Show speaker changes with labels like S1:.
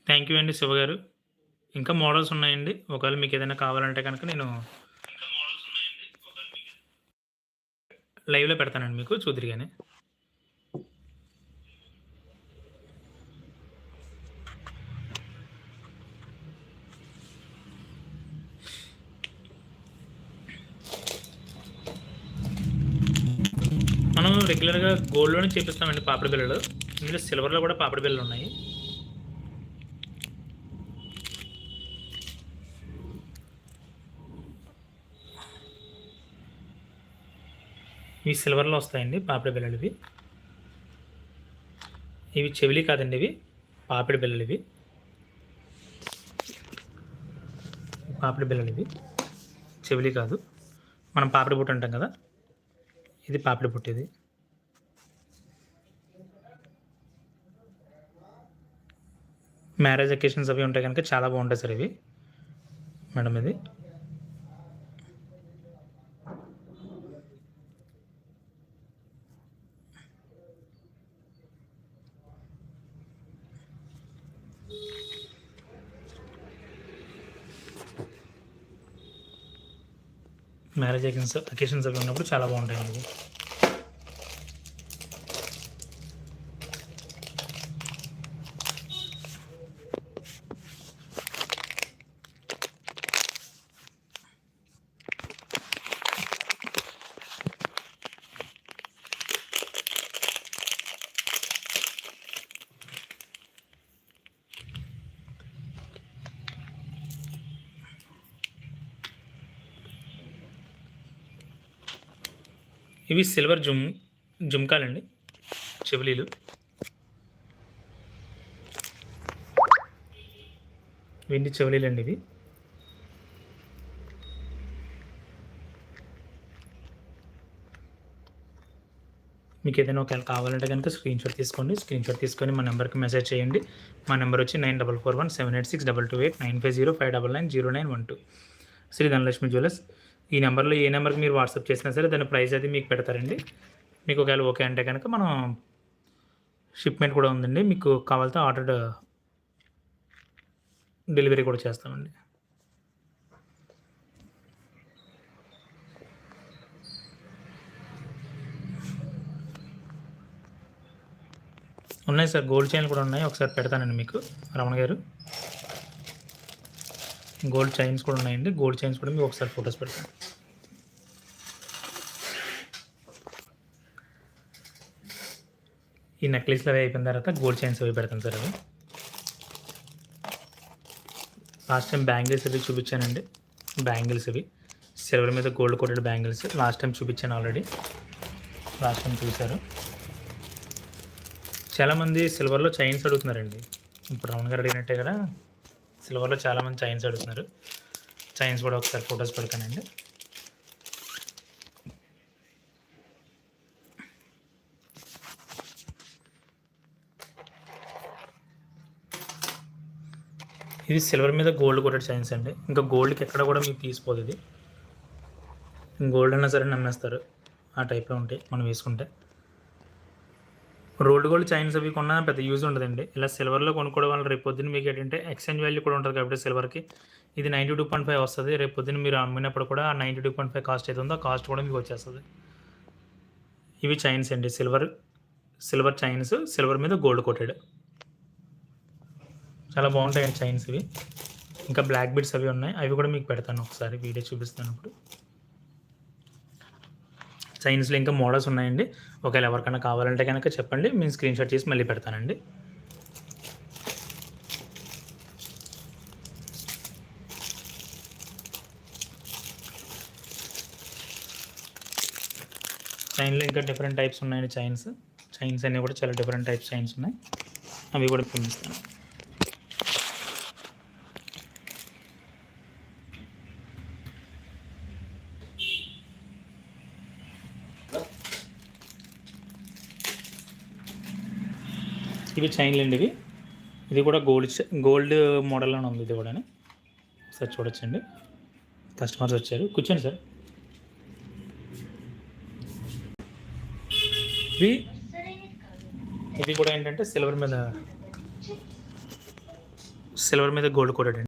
S1: Thank you అండి శివ గారు. ఇంకా మోడల్స్ ఉన్నాయండి. ఒకవేళ మీకేదైనా కావాలంటే గనక నేను లైవ్‌లో పెడతానండి మీకు చూద్దురు గాని. మనం రెగ్యులర్‌గా గోల్డ్‌లోనే చేపిస్తామండి పాపిడి బిళ్ళలు. ఇందులో సిల్వర్‌లో కూడా పాపిడి బిళ్ళలున్నాయి. ఇవి సిల్వర్‌లో వస్తాయండి పాపిడి బిళ్ళలివి. ఇవి చెవిలీ కాదండి ఇవి. పాపిడి బిళ్ళలివి. పాపిడి బిళ్ళలివి. చెవిలీ కాదు. మనం పాపిడి బుట్ట అంటాం కదా! ఇది పాపిడి బుట్ట ఇది. మ్యారేజ్ అకేషన్స్ అవి ఉంటాయి గనుక చాలా బావుంటాయి సార్ ఇవి. మేడం ఇది. మ్యారేజ్ అకేషన్స్ అవి ఉన్నప్పుడు చాలా బావుంటాయండి ఇవి. ఇవి సిల్వర్ జుంకాలండి. చెవిలీలు. వెండి చెవిలీలండి ఇవి. మీకేదైనా ఒకవేళ కావాలంటే గనుక స్క్రీన్‌షాట్ తీసుకోండి. స్క్రీన్‌షాట్ తీసుకొని మా నంబర్‌కి మెసేజ్ చేయండి. మా నంబర్ వచ్చి 9441786228 95059900912. శ్రీ ధనలక్ష్మి జ్యువెలర్స్. ఈ నంబర్‌లో ఏ నంబర్‌కి మీరు వాట్సాప్ చేసినా సరే దాని ప్రైస్ అది మీకు పెడతారండి. మీకు ఒకవేళ ఓకే అంటే గనక మనం షిప్‌మెంట్ కూడా ఉందండి. మీకు కావాలితే ఆర్డర్డ్ డెలివరీ కూడా చేస్తామండి. ఉన్నాయి సార్. గోల్డ్ చైన్‌లు కూడా ఉన్నాయి. ఒకసారి పెడతానండి మీకు రమణ గారు. గోల్డ్ చైన్స్ కూడా ఉన్నాయండి. గోల్డ్ చైన్స్ కూడా మీకు ఒకసారి ఫోటోస్ పెడతాను. ఈ నెక్లెస్‌లు అవి అయిపోయిన తర్వాత గోల్డ్ చైన్స్ అవి పెడతాను సార్ అవి. లాస్ట్ టైం బ్యాంగిల్స్ అవి చూపించానండి. బ్యాంగిల్స్ ఇవి. సిల్వర్ మీద gold coated bangles last time చూపించాను ఆల్రెడీ. లాస్ట్ టైం చూసారు. చాలామంది సిల్వర్‌లో చైన్స్ అడుగుతున్నారండి. ఇప్పుడు రమణ గారు అడిగినట్టే కదా! సిల్వర్‌లో చాలామంది చైన్స్ అడుగుతున్నారు. చైన్స్ కూడా ఒకసారి ఫోటోస్ పెడతానండి. ఇది సిల్వర్ మీద గోల్డ్ కోటెడ్ చైన్స్ అండి. ఇంకా గోల్డ్‌కి ఎక్కడ కూడా మీకు తీసిపోదు ఇది. గోల్డ్ అన్నా సరే నమ్మేస్తారు. ఆ టైప్‌లో ఉంటాయి మనం వేసుకుంటే. రోల్డ్ గోల్డ్ చైన్స్ అవి కొన్నా పెద్ద యూజ్ ఉండదండి. ఇలా సిల్వర్‌లో కొనుక్కోవడం వల్ల రేపు పొద్దున్న మీకు ఏంటంటే ఎక్స్చేంజ్ వాల్యూ కూడా ఉంటది కాబట్టి సిల్వర్‌కి. ఇది 92.5 వస్తది. రేపు పొద్దున్న మీరు అమ్మినప్పుడు కూడా ఆ 92.5 కాస్ట్ ఏది ఉందో ఆ కాస్ట్ కూడా మీకు వచ్చేస్తది. ఇవి చైన్స్ అండి. Silver chains. సిల్వర్ మీద గోల్డ్ కోటెడ్. చాలా బాగుంటాయండి చైన్స్ ఇవి. ఇంకా బ్లాక్ బీడ్స్ అవి ఉన్నాయి. అవి కూడా మీకు పెడతాను ఒకసారి వీడియో చూపిస్తాను ఇప్పుడు. చైన్స్‌లో ఇంకా మోడల్స్ ఉన్నాయండి. ఒకవేళ ఎవరికైనా కావాలంటే గనక చెప్పండి. నేను స్క్రీన్‌షాట్ తీసి మళ్ళీ పెడతానండి. చైన్‌లో ఇంకా డిఫరెంట్ టైప్స్ ఉన్నాయండి చైన్స్. చైన్స్ అన్నీ కూడా చాలా డిఫరెంట్ టైప్స్ చైన్స్ ఉన్నాయి. అవి కూడా చూపిస్తాను. ఇవి చైన్‌లండి ఇవి. ఇది కూడా గోల్డ్ మోడల్‌లోనే ఉంది ఇది కూడాను. ఒకసారి చూడొచ్చండి. కస్టమర్స్ వచ్చారు. కూర్చోండి సార్. ఇది కూడా ఏంటంటే సిల్వర్ మీద సిల్వర్ మీద గోల్డ్ కోటెడ్ అండి.